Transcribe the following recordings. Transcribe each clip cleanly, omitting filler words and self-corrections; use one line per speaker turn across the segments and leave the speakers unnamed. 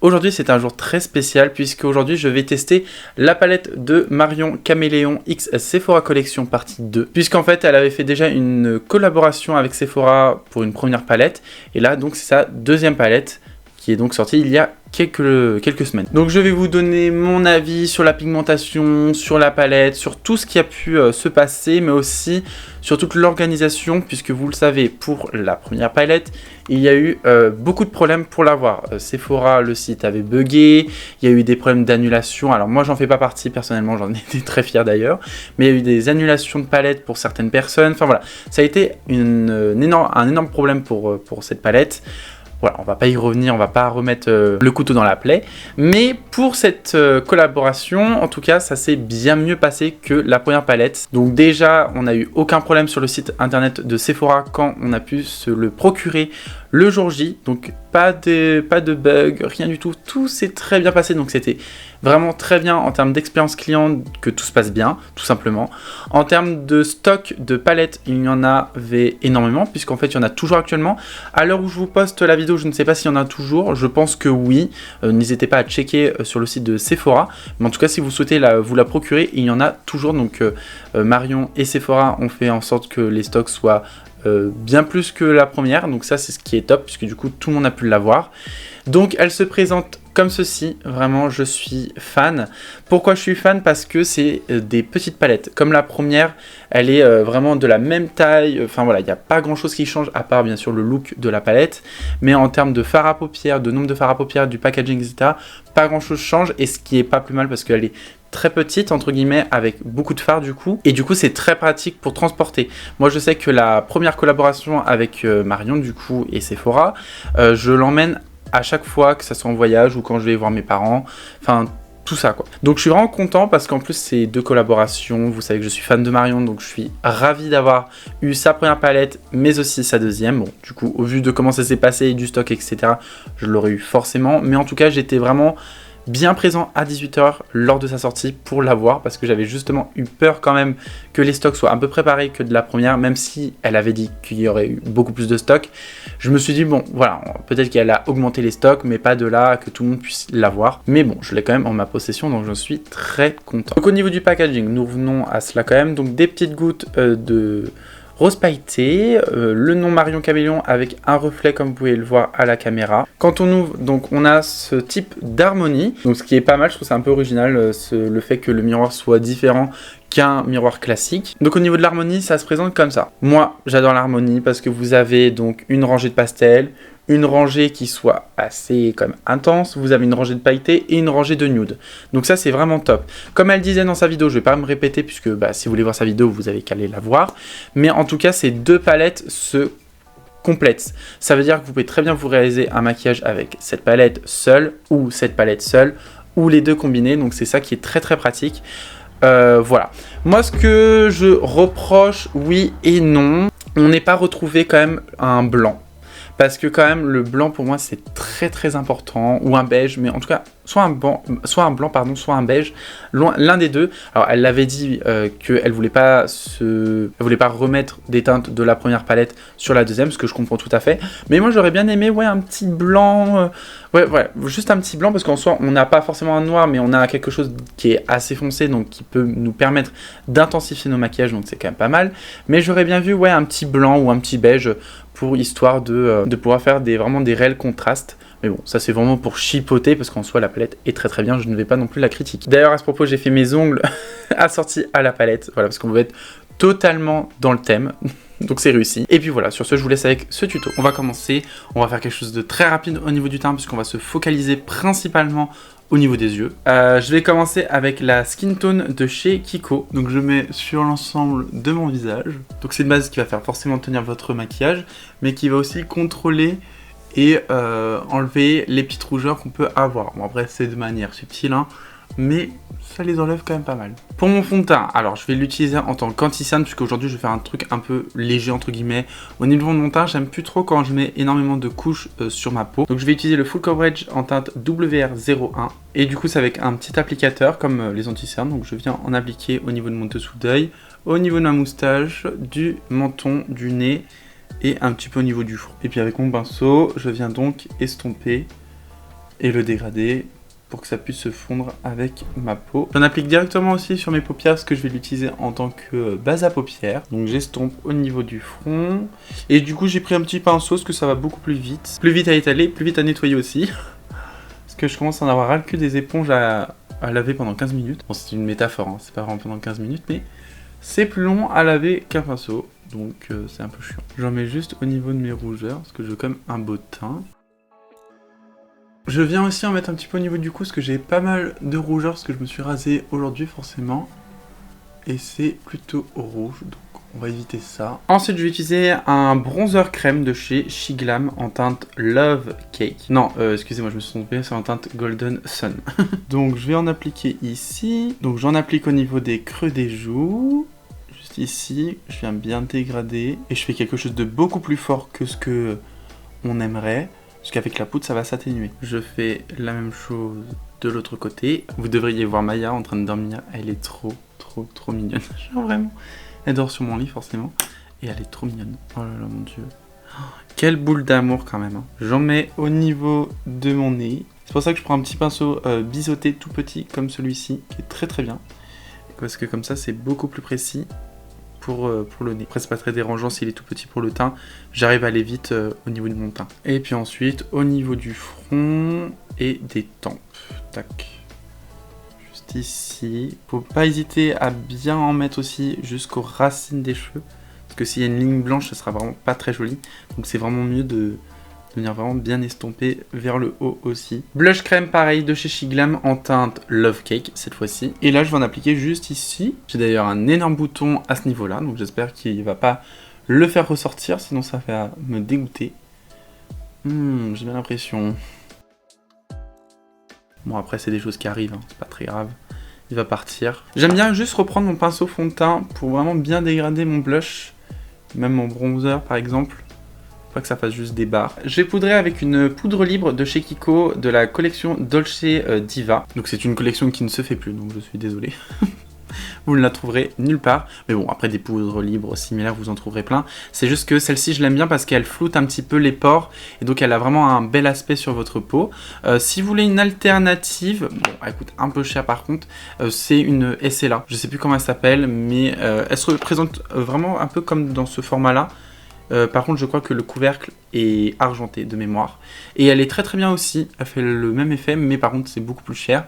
Aujourd'hui c'est un jour très spécial puisque aujourd'hui je vais tester la palette de Marion Caméléon X Sephora Collection partie 2. Puisqu'en fait elle avait fait déjà une collaboration avec Sephora pour une première palette. Et là donc c'est sa deuxième palette qui est donc sortie il y a quelques semaines. Donc je vais vous donner mon avis sur la pigmentation, sur la palette, sur tout ce qui a pu se passer, mais aussi sur toute l'organisation, puisque vous le savez, pour la première palette, il y a eu beaucoup de problèmes pour l'avoir. Sephora, le site avait bugué, il y a eu des problèmes d'annulation. Alors moi j'en fais pas partie personnellement, j'en étais très fier d'ailleurs, mais il y a eu des annulations de palettes pour certaines personnes. Enfin voilà, ça a été un énorme problème pour cette palette. Voilà, on va pas y revenir, on va pas remettre le couteau dans la plaie. Mais pour cette collaboration, en tout cas, ça s'est bien mieux passé que la première palette. Donc déjà, on n'a eu aucun problème sur le site internet de Sephora quand on a pu se le procurer le jour J. Donc pas de bug, rien du tout. Tout s'est très bien passé. Donc c'était vraiment très bien en termes d'expérience client, que tout se passe bien, tout simplement. En termes de stock de palettes, il y en avait énormément, puisqu'en fait il y en a toujours actuellement. À l'heure où je vous poste la vidéo, je ne sais pas s'il y en a toujours, je pense que oui. N'hésitez pas à checker sur le site de Sephora, mais en tout cas si vous souhaitez vous la procurer, il y en a toujours. Donc Marion et Sephora ont fait en sorte que les stocks soient bien plus que la première, donc ça c'est ce qui est top, puisque du coup tout le monde a pu l'avoir. Donc elle se présente comme ceci, vraiment je suis fan. Pourquoi je suis fan? Parce que c'est des petites palettes. Comme la première, elle est vraiment de la même taille. Enfin voilà, il n'y a pas grand chose qui change à part bien sûr le look de la palette. Mais en termes de fard à paupières, de nombre de fards à paupières, du packaging, etc., pas grand chose change. Et ce qui est pas plus mal parce qu'elle est très petite entre guillemets avec beaucoup de fard du coup, et du coup c'est très pratique pour transporter. Moi je sais que la première collaboration avec Marion du coup et Sephora, je l'emmène à chaque fois, que ça soit en voyage ou quand je vais voir mes parents, enfin tout ça quoi. Donc je suis vraiment content parce qu'en plus c'est deux collaborations, vous savez que je suis fan de Marion, donc je suis ravi d'avoir eu sa première palette mais aussi sa deuxième. Bon du coup au vu de comment ça s'est passé, du stock etc, je l'aurais eu forcément, mais en tout cas j'étais vraiment bien présent à 18 h lors de sa sortie pour l'avoir, parce que j'avais justement eu peur quand même que les stocks soient un peu préparés que de la première, même si elle avait dit qu'il y aurait eu beaucoup plus de stocks. Je me suis dit bon voilà, peut-être qu'elle a augmenté les stocks, mais pas de là à que tout le monde puisse l'avoir. Mais bon, je l'ai quand même en ma possession, donc je suis très content. Donc au niveau du packaging, nous revenons à cela quand même. Donc des petites gouttes de rose pailleté, le nom Marion Caméléon avec un reflet comme vous pouvez le voir à la caméra. Quand on ouvre, donc on a ce type d'harmonie, donc ce qui est pas mal, je trouve c'est un peu original, le fait que le miroir soit différent qu'un miroir classique. Donc au niveau de l'harmonie, ça se présente comme ça. Moi, j'adore l'harmonie parce que vous avez donc une rangée de pastels, une rangée qui soit assez quand même intense, vous avez une rangée de pailleté et une rangée de nude. Donc ça c'est vraiment top. Comme elle disait dans sa vidéo, je vais pas me répéter puisque si vous voulez voir sa vidéo, vous avez qu'à aller la voir. Mais en tout cas, ces deux palettes se complètent. Ça veut dire que vous pouvez très bien vous réaliser un maquillage avec cette palette seule ou cette palette seule ou les deux combinés. Donc c'est ça qui est très très pratique. Voilà. Moi ce que je reproche, oui et non, on n'est pas retrouvé quand même un blanc. Parce que quand même le blanc pour moi c'est très très important, ou un beige, mais en tout cas soit un blanc, soit un beige, l'un des deux. Alors elle l'avait dit qu'elle voulait pas remettre des teintes de la première palette sur la deuxième, ce que je comprends tout à fait. Mais moi j'aurais bien aimé un petit blanc, juste un petit blanc, parce qu'en soi on n'a pas forcément un noir, mais on a quelque chose qui est assez foncé, donc qui peut nous permettre d'intensifier nos maquillages, donc c'est quand même pas mal. Mais j'aurais bien vu un petit blanc ou un petit beige pour histoire de pouvoir faire vraiment des réels contrastes. Mais bon, ça c'est vraiment pour chipoter, parce qu'en soi la palette est très très bien, je ne vais pas non plus la critiquer. D'ailleurs à ce propos, j'ai fait mes ongles assortis à la palette, voilà, parce qu'on veut être totalement dans le thème. Donc c'est réussi. Et puis voilà, sur ce je vous laisse avec ce tuto. On va commencer, on va faire quelque chose de très rapide au niveau du teint, puisqu'on va se focaliser principalement au niveau des yeux. Je vais commencer avec la Skin Tone de chez Kiko. Donc je mets sur l'ensemble de mon visage. Donc c'est une base qui va faire forcément tenir votre maquillage, mais qui va aussi contrôler et enlever les petites rougeurs qu'on peut avoir. Bon après c'est de manière subtile, hein, mais ça les enlève quand même pas mal. Pour mon fond de teint, alors je vais l'utiliser en tant qu'anti-cerne, puisqu'aujourd'hui je vais faire un truc un peu léger entre guillemets. Au niveau de mon teint, j'aime plus trop quand je mets énormément de couches sur ma peau. Donc je vais utiliser le Full Coverage en teinte WR01. Et du coup c'est avec un petit applicateur comme les anti-cernes. Donc je viens en appliquer au niveau de mon dessous d'œil, au niveau de ma moustache, du menton, du nez et un petit peu au niveau du front. Et puis avec mon pinceau, je viens donc estomper et le dégradé pour que ça puisse se fondre avec ma peau. J'en applique directement aussi sur mes paupières parce que je vais l'utiliser en tant que base à paupières. Donc j'estompe au niveau du front. Et du coup j'ai pris un petit pinceau parce que ça va beaucoup plus vite. Plus vite à étaler, plus vite à nettoyer aussi. Parce que je commence à en avoir ras le cul des éponges à laver pendant 15 minutes. Bon c'est une métaphore, hein. C'est pas vraiment pendant 15 minutes mais c'est plus long à laver qu'un pinceau. Donc c'est un peu chiant. J'en mets juste au niveau de mes rougeurs parce que je veux quand même un beau teint. Je viens aussi en mettre un petit peu au niveau du cou parce que j'ai pas mal de rougeur parce que je me suis rasé aujourd'hui forcément. Et c'est plutôt rouge, donc on va éviter ça. Ensuite, je vais utiliser un bronzer crème de chez Shiglam en teinte Love Cake. Non, excusez-moi, je me suis trompé, c'est en teinte Golden Sun. Donc je vais en appliquer ici. Donc j'en applique au niveau des creux des joues. Juste ici, je viens bien dégrader. Et je fais quelque chose de beaucoup plus fort que ce que on aimerait. Parce qu'avec la poudre, ça va s'atténuer. Je fais la même chose de l'autre côté. Vous devriez voir Maya en train de dormir. Elle est trop mignonne. Genre vraiment. Elle dort sur mon lit, forcément. Et elle est trop mignonne. Oh là là, mon Dieu. Oh, quelle boule d'amour, quand même. Hein. J'en mets au niveau de mon nez. C'est pour ça que je prends un petit pinceau biseauté tout petit, comme celui-ci, qui est très bien. Parce que comme ça, c'est beaucoup plus précis. Pour le nez. Après c'est pas très dérangeant s'il est tout petit pour le teint, j'arrive à aller vite au niveau de mon teint. Et puis ensuite au niveau du front et des tempes. Tac. Juste ici. Faut pas hésiter à bien en mettre aussi jusqu'aux racines des cheveux. Parce que s'il y a une ligne blanche, ça sera vraiment pas très joli. Donc c'est vraiment mieux de venir vraiment bien estomper vers le haut aussi. Blush crème pareil de chez Shiglam en teinte Love Cake cette fois-ci. Et là je vais en appliquer juste ici. J'ai d'ailleurs un énorme bouton à ce niveau là, donc j'espère qu'il va pas le faire ressortir, sinon ça va me dégoûter. J'ai bien l'impression. Bon après c'est des choses qui arrivent, hein. C'est pas très grave. Il va partir. J'aime bien juste reprendre mon pinceau fond de teint pour vraiment bien dégrader mon blush. Même mon bronzer par exemple. Pas que ça fasse juste des barres. J'ai poudré avec une poudre libre de chez Kiko de la collection Dolce Diva. Donc c'est une collection qui ne se fait plus, donc je suis désolé. Vous ne la trouverez nulle part. Mais bon, après des poudres libres similaires, vous en trouverez plein. C'est juste que celle-ci, je l'aime bien parce qu'elle floute un petit peu les pores. Et donc elle a vraiment un bel aspect sur votre peau. Si vous voulez une alternative, bon, elle coûte un peu cher par contre, c'est une SLA. Je sais plus comment elle s'appelle, mais elle se représente vraiment un peu comme dans ce format-là. Par contre je crois que le couvercle est argenté de mémoire et elle est très bien aussi, elle fait le même effet mais par contre c'est beaucoup plus cher.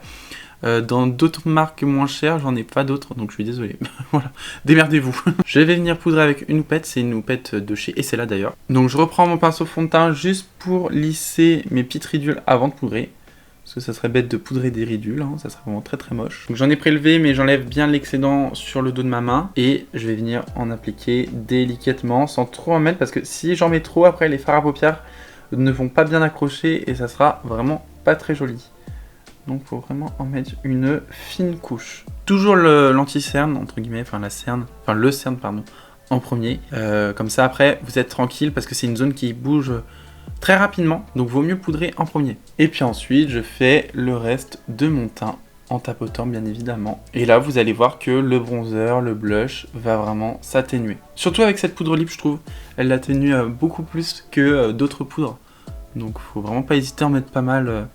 Dans d'autres marques moins chères j'en ai pas d'autres donc je suis désolé. Voilà, démerdez-vous. Je vais venir poudrer avec une houppette, c'est une houppette de chez Essela d'ailleurs. Donc je reprends mon pinceau fond de teint juste pour lisser mes petites ridules avant de poudrer. Parce que ça serait bête de poudrer des ridules, hein, ça serait vraiment très moche. Donc j'en ai prélevé mais j'enlève bien l'excédent sur le dos de ma main. Et je vais venir en appliquer délicatement sans trop en mettre. Parce que si j'en mets trop après les fards à paupières ne vont pas bien accrocher et ça sera vraiment pas très joli. Donc il faut vraiment en mettre une fine couche. Toujours l'anti-cerne entre guillemets, enfin le cerne pardon, en premier. Comme ça après vous êtes tranquille parce que c'est une zone qui bouge très rapidement, donc vaut mieux poudrer en premier. Et puis ensuite, je fais le reste de mon teint en tapotant bien évidemment. Et là, vous allez voir que le bronzer, le blush va vraiment s'atténuer. Surtout avec cette poudre libre, je trouve, elle l'atténue beaucoup plus que d'autres poudres. Donc, faut vraiment pas hésiter à en mettre pas mal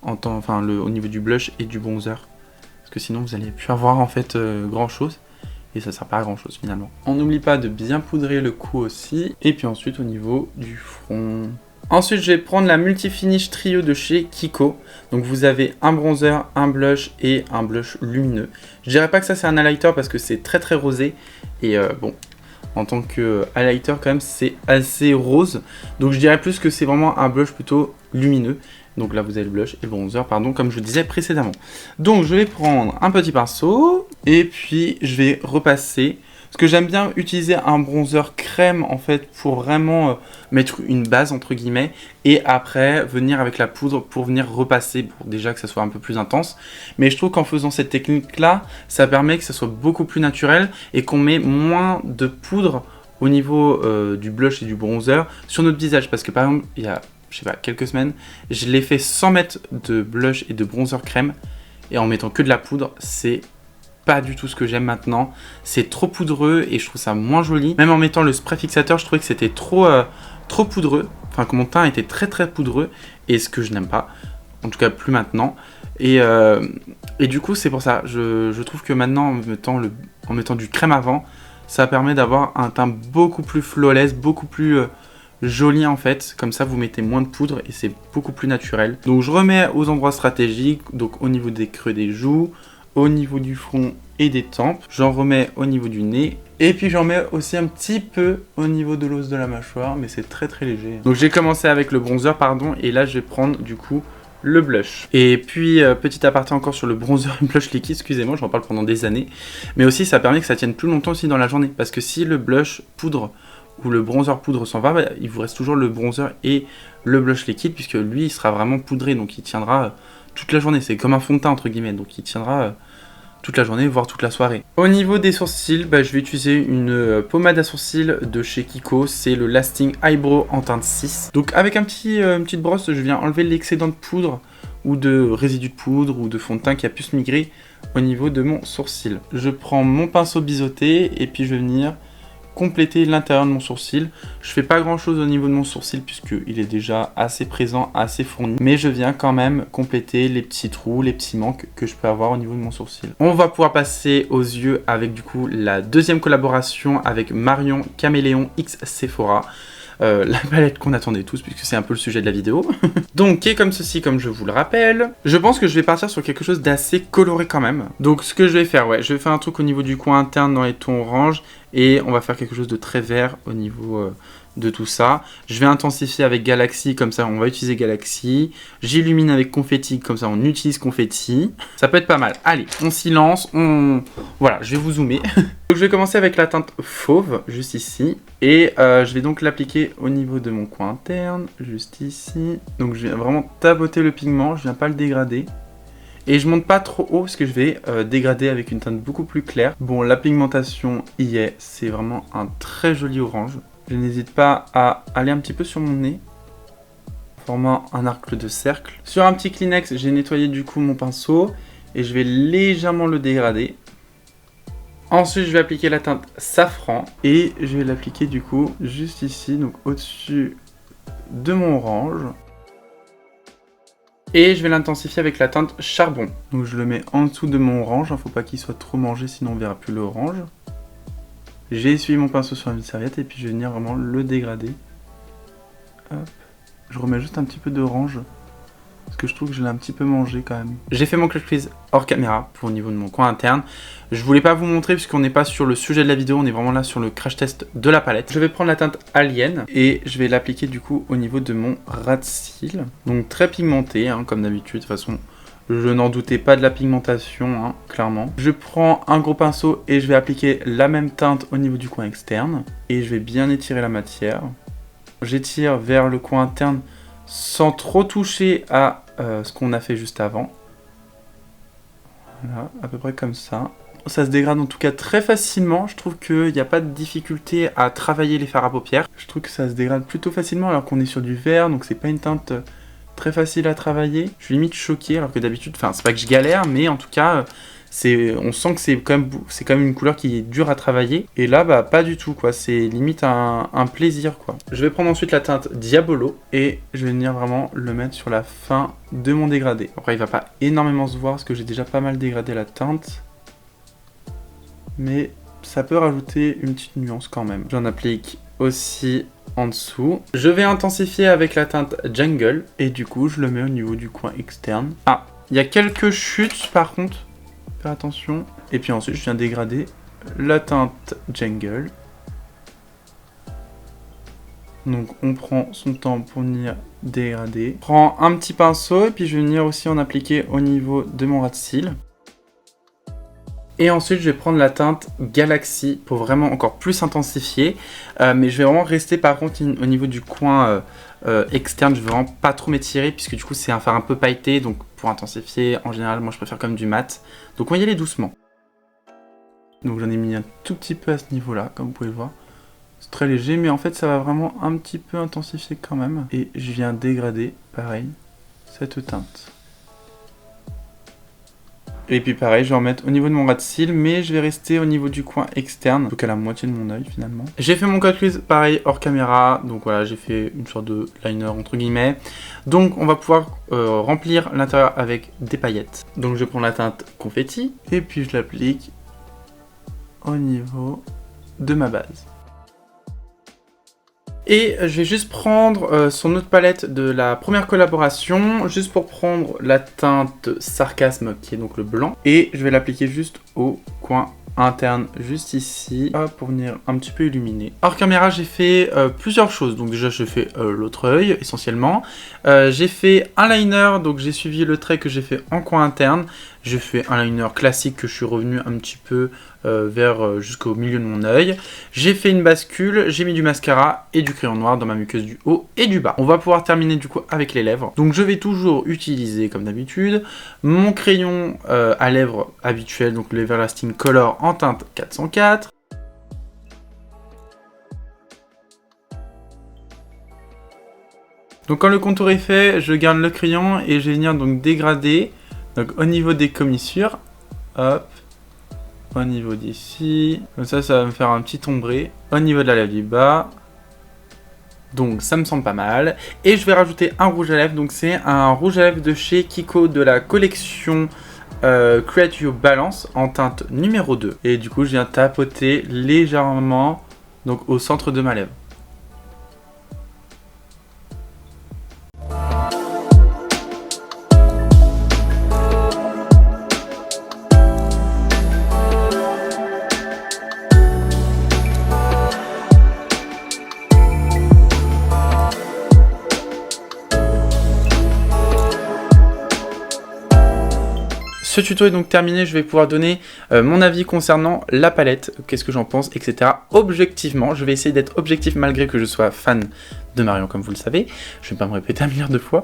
au niveau du blush et du bronzer. Parce que sinon, vous allez plus avoir en fait grand chose. Et ça sert pas à grand chose finalement. On n'oublie pas de bien poudrer le cou aussi. Et puis ensuite au niveau du front. Ensuite je vais prendre la Multi-Finish Trio de chez Kiko. Donc vous avez un bronzer, un blush et un blush lumineux. Je dirais pas que ça c'est un highlighter parce que c'est très rosé. Et bon, en tant que highlighter quand même c'est assez rose. Donc je dirais plus que c'est vraiment un blush plutôt lumineux. Donc là vous avez le blush et le bronzer, pardon, comme je le disais précédemment. Donc je vais prendre un petit pinceau et puis je vais repasser. Parce que j'aime bien utiliser un bronzer crème en fait pour vraiment mettre une base entre guillemets. Et après venir avec la poudre pour venir repasser pour déjà que ça soit un peu plus intense. Mais je trouve qu'en faisant cette technique là, ça permet que ça soit beaucoup plus naturel et qu'on met moins de poudre au niveau du blush et du bronzer sur notre visage. Parce que par exemple, il y a... je sais pas, quelques semaines, je l'ai fait sans mettre de blush et de bronzer crème et en mettant que de la poudre, c'est pas du tout ce que j'aime maintenant. C'est trop poudreux et je trouve ça moins joli. Même en mettant le spray fixateur, je trouvais que c'était trop poudreux. Enfin, que mon teint était très poudreux et ce que je n'aime pas. En tout cas, plus maintenant. Et du coup, c'est pour ça. Je trouve que maintenant, en mettant du crème avant, ça permet d'avoir un teint beaucoup plus flawless, beaucoup plus joli en fait. Comme ça, vous mettez moins de poudre et c'est beaucoup plus naturel. Donc, je remets aux endroits stratégiques, donc au niveau des creux des joues, au niveau du front et des tempes. J'en remets au niveau du nez. Et puis j'en mets aussi un petit peu au niveau de l'os de la mâchoire, mais c'est très très léger. Donc j'ai commencé avec le bronzer, pardon, et là je vais prendre du coup le blush. Et puis petit aparté encore sur le bronzer et blush liquide, excusez-moi, j'en parle pendant des années. Mais aussi ça permet que ça tienne plus longtemps aussi dans la journée. Parce que si le blush poudre ou le bronzer poudre s'en va, bah, il vous reste toujours le bronzer et le blush liquide, puisque lui il sera vraiment poudré, donc il tiendra toute la journée. C'est comme un fond de teint entre guillemets, donc il tiendra toute la journée, voire toute la soirée. Au niveau des sourcils, bah, je vais utiliser une pommade à sourcils de chez Kiko. C'est le Lasting Eyebrow en teinte 6. Donc avec une petite brosse, je viens enlever l'excédent de poudre ou de résidus de poudre ou de fond de teint qui a pu se migrer au niveau de mon sourcil. Je prends mon pinceau biseauté et puis je vais venir compléter l'intérieur de mon sourcil. Je fais pas grand chose au niveau de mon sourcil puisqu'il est déjà assez présent, assez fourni, mais je viens quand même compléter les petits trous, les petits manques que je peux avoir au niveau de mon sourcil. On va pouvoir passer aux yeux avec du coup la deuxième collaboration avec Marion Caméléon X Sephora. La palette qu'on attendait tous puisque c'est un peu le sujet de la vidéo. Donc qui est comme ceci, comme je vous le rappelle. Je pense que je vais partir sur quelque chose d'assez coloré quand même. Donc ce que je vais faire, je vais faire un truc au niveau du coin interne dans les tons orange et on va faire quelque chose de très vert au niveau de tout ça. Je vais intensifier avec Galaxy, comme ça on va utiliser Galaxy. J'illumine avec Confetti, comme ça on utilise Confetti. Ça peut être pas mal. Allez, on s'y lance, voilà, je vais vous zoomer. Donc je vais commencer avec la teinte fauve, juste ici. Et je vais donc l'appliquer au niveau de mon coin interne, juste ici. Donc je viens vraiment tapoter le pigment, je viens pas le dégrader. Et je monte pas trop haut parce que je vais dégrader avec une teinte beaucoup plus claire. Bon, la pigmentation y est, c'est vraiment un très joli orange. Je n'hésite pas à aller un petit peu sur mon nez, formant un arc de cercle. Sur un petit Kleenex, j'ai nettoyé du coup mon pinceau et je vais légèrement le dégrader. Ensuite, je vais appliquer la teinte safran et je vais l'appliquer du coup juste ici, donc au-dessus de mon orange. Et je vais l'intensifier avec la teinte charbon. Donc je le mets en dessous de mon orange, il ne faut pas qu'il soit trop mangé sinon on ne verra plus l'orange. J'ai essuyé mon pinceau sur une serviette et puis je vais venir vraiment le dégrader. Hop. Je remets juste un petit peu d'orange parce que je trouve que je l'ai un petit peu mangé quand même. J'ai fait mon clutch crease hors caméra pour au niveau de mon coin interne. Je voulais pas vous montrer puisqu'on n'est pas sur le sujet de la vidéo, on est vraiment là sur le crash test de la palette. Je vais prendre la teinte Alien et je vais l'appliquer du coup au niveau de mon ras de cils. Donc très pigmenté hein, comme d'habitude, de toute façon je n'en doutais pas de la pigmentation, hein, clairement. Je prends un gros pinceau et je vais appliquer la même teinte au niveau du coin externe. Et je vais bien étirer la matière. J'étire vers le coin interne sans trop toucher à ce qu'on a fait juste avant. Voilà, à peu près comme ça. Ça se dégrade en tout cas très facilement. Je trouve qu'il n'y a pas de difficulté à travailler les fards à paupières. Je trouve que ça se dégrade plutôt facilement alors qu'on est sur du vert, donc c'est pas une teinte très facile à travailler. Je suis limite choqué alors que d'habitude, enfin c'est pas que je galère, mais en tout cas, on sent que c'est quand même une couleur qui est dure à travailler. Et là, bah pas du tout quoi, c'est limite un plaisir quoi. Je vais prendre ensuite la teinte Diabolo et je vais venir vraiment le mettre sur la fin de mon dégradé. Après il va pas énormément se voir parce que j'ai déjà pas mal dégradé la teinte. Mais ça peut rajouter une petite nuance quand même. J'en applique aussi en dessous. Je vais intensifier avec la teinte Jungle et du coup je le mets au niveau du coin externe. Ah, il y a quelques chutes par contre, faire attention. Et puis ensuite je viens dégrader la teinte Jungle. Donc on prend son temps pour venir dégrader. Je prends un petit pinceau et puis je vais venir aussi en appliquer au niveau de mon ras de cils. Et ensuite, je vais prendre la teinte Galaxy pour vraiment encore plus intensifier. Mais je vais vraiment rester par contre au niveau du coin externe. Je ne vais vraiment pas trop m'étirer puisque du coup, c'est un fard un peu pailleté. Donc pour intensifier, en général, moi je préfère comme du mat. Donc on va y aller doucement. Donc j'en ai mis un tout petit peu à ce niveau-là, comme vous pouvez le voir. C'est très léger, mais en fait, ça va vraiment un petit peu intensifier quand même. Et je viens dégrader, pareil, cette teinte. Et puis pareil, je vais en mettre au niveau de mon ras de cils, mais je vais rester au niveau du coin externe, donc à la moitié de mon œil finalement. J'ai fait mon cut crease pareil hors caméra, donc voilà, j'ai fait une sorte de liner entre guillemets. Donc on va pouvoir remplir l'intérieur avec des paillettes. Donc je prends la teinte confetti, et puis je l'applique au niveau de ma base. Et je vais juste prendre son autre palette de la première collaboration, juste pour prendre la teinte Sarcasme, qui est donc le blanc. Et je vais l'appliquer juste au coin interne, juste ici, pour venir un petit peu illuminer. Hors caméra, j'ai fait plusieurs choses. Donc déjà, j'ai fait l'autre œil, essentiellement. J'ai fait un liner, donc j'ai suivi le trait que j'ai fait en coin interne. J'ai fait un liner classique que je suis revenu un petit peu vers jusqu'au milieu de mon œil. J'ai fait une bascule, j'ai mis du mascara et du crayon noir dans ma muqueuse du haut et du bas. On va pouvoir terminer du coup avec les lèvres. Donc je vais toujours utiliser, comme d'habitude, mon crayon à lèvres habituel, donc le Everlasting Color en teinte 404. Donc quand le contour est fait, je garde le crayon et je vais venir donc dégrader. Donc au niveau des commissures, hop, au niveau d'ici, comme ça va me faire un petit ombré. Au niveau de la lèvre du bas, donc ça me semble pas mal. Et je vais rajouter un rouge à lèvres, donc c'est un rouge à lèvres de chez Kiko de la collection Create Your Balance en teinte numéro 2. Et du coup je viens tapoter légèrement donc au centre de ma lèvre. Ce tuto est donc terminé, je vais pouvoir donner mon avis concernant la palette, qu'est-ce que j'en pense, etc. Objectivement, je vais essayer d'être objectif malgré que je sois fan de Marion, comme vous le savez. Je ne vais pas me répéter un milliard de fois.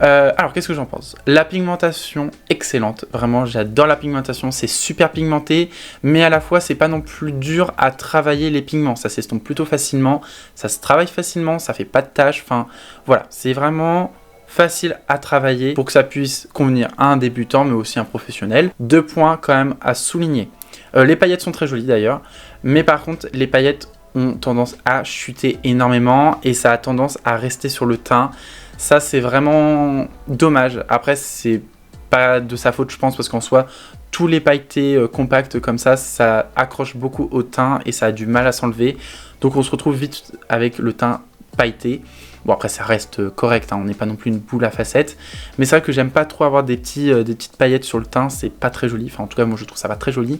Alors, qu'est-ce que j'en pense? La pigmentation, excellente. Vraiment, j'adore la pigmentation. C'est super pigmenté, mais à la fois, c'est pas non plus dur à travailler les pigments. Ça s'estompe plutôt facilement, ça se travaille facilement, ça fait pas de taches. Enfin, voilà, c'est vraiment facile à travailler pour que ça puisse convenir à un débutant mais aussi à un professionnel. 2 points quand même à souligner. Les paillettes sont très jolies d'ailleurs, mais par contre les paillettes ont tendance à chuter énormément et ça a tendance à rester sur le teint. Ça c'est vraiment dommage. Après c'est pas de sa faute je pense parce qu'en soi tous les pailletés compacts comme ça accroche beaucoup au teint et ça a du mal à s'enlever. Donc on se retrouve vite avec le teint pailleté. Bon après ça reste correct, hein, on n'est pas non plus une boule à facettes, mais c'est vrai que j'aime pas trop avoir des petites paillettes sur le teint, c'est pas très joli, enfin en tout cas moi je trouve ça pas très joli.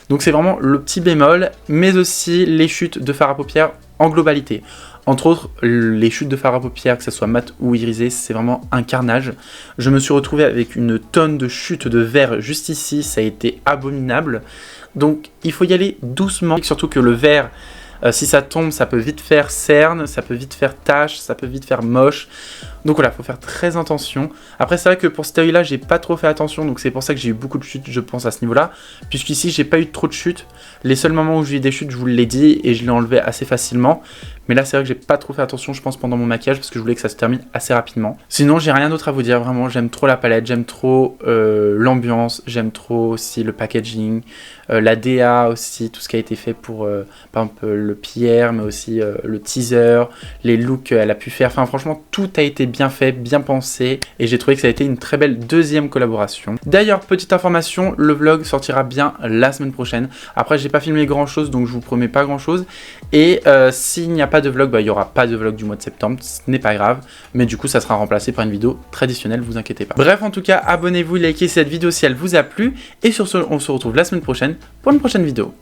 Donc c'est vraiment le petit bémol, mais aussi les chutes de fard à paupières en globalité. Entre autres, les chutes de fard à paupières, que ce soit mat ou irisé, c'est vraiment un carnage. Je me suis retrouvé avec une tonne de chutes de verre juste ici, ça a été abominable. Donc il faut y aller doucement, surtout que le verre, si ça tombe, ça peut vite faire cerne, ça peut vite faire tache, ça peut vite faire moche. Donc voilà, il faut faire très attention. Après, c'est vrai que pour cet œil-là, j'ai pas trop fait attention, donc c'est pour ça que j'ai eu beaucoup de chutes, je pense, à ce niveau-là. Puisqu'ici, j'ai pas eu trop de chutes. Les seuls moments où j'ai eu des chutes, je vous l'ai dit, et je l'ai enlevé assez facilement. Mais là, c'est vrai que j'ai pas trop fait attention, je pense, pendant mon maquillage, parce que je voulais que ça se termine assez rapidement. Sinon, j'ai rien d'autre à vous dire, vraiment, j'aime trop la palette, j'aime trop l'ambiance, j'aime trop aussi le packaging, la DA aussi, tout ce qui a été fait pour, par exemple, le PR, mais aussi le teaser, les looks qu'elle a pu faire. Enfin, franchement, tout a été bien fait, bien pensé, et j'ai trouvé que ça a été une très belle deuxième collaboration. D'ailleurs, petite information, le vlog sortira bien la semaine prochaine. Après, j'ai pas filmé grand chose, donc je vous promets pas grand chose. Et s'il n'y a pas de vlog, bah, il n'y aura pas de vlog du mois de septembre, ce n'est pas grave, mais du coup ça sera remplacé par une vidéo traditionnelle, vous inquiétez pas. Bref, en tout cas, abonnez-vous, likez cette vidéo si elle vous a plu, et sur ce, on se retrouve la semaine prochaine pour une prochaine vidéo.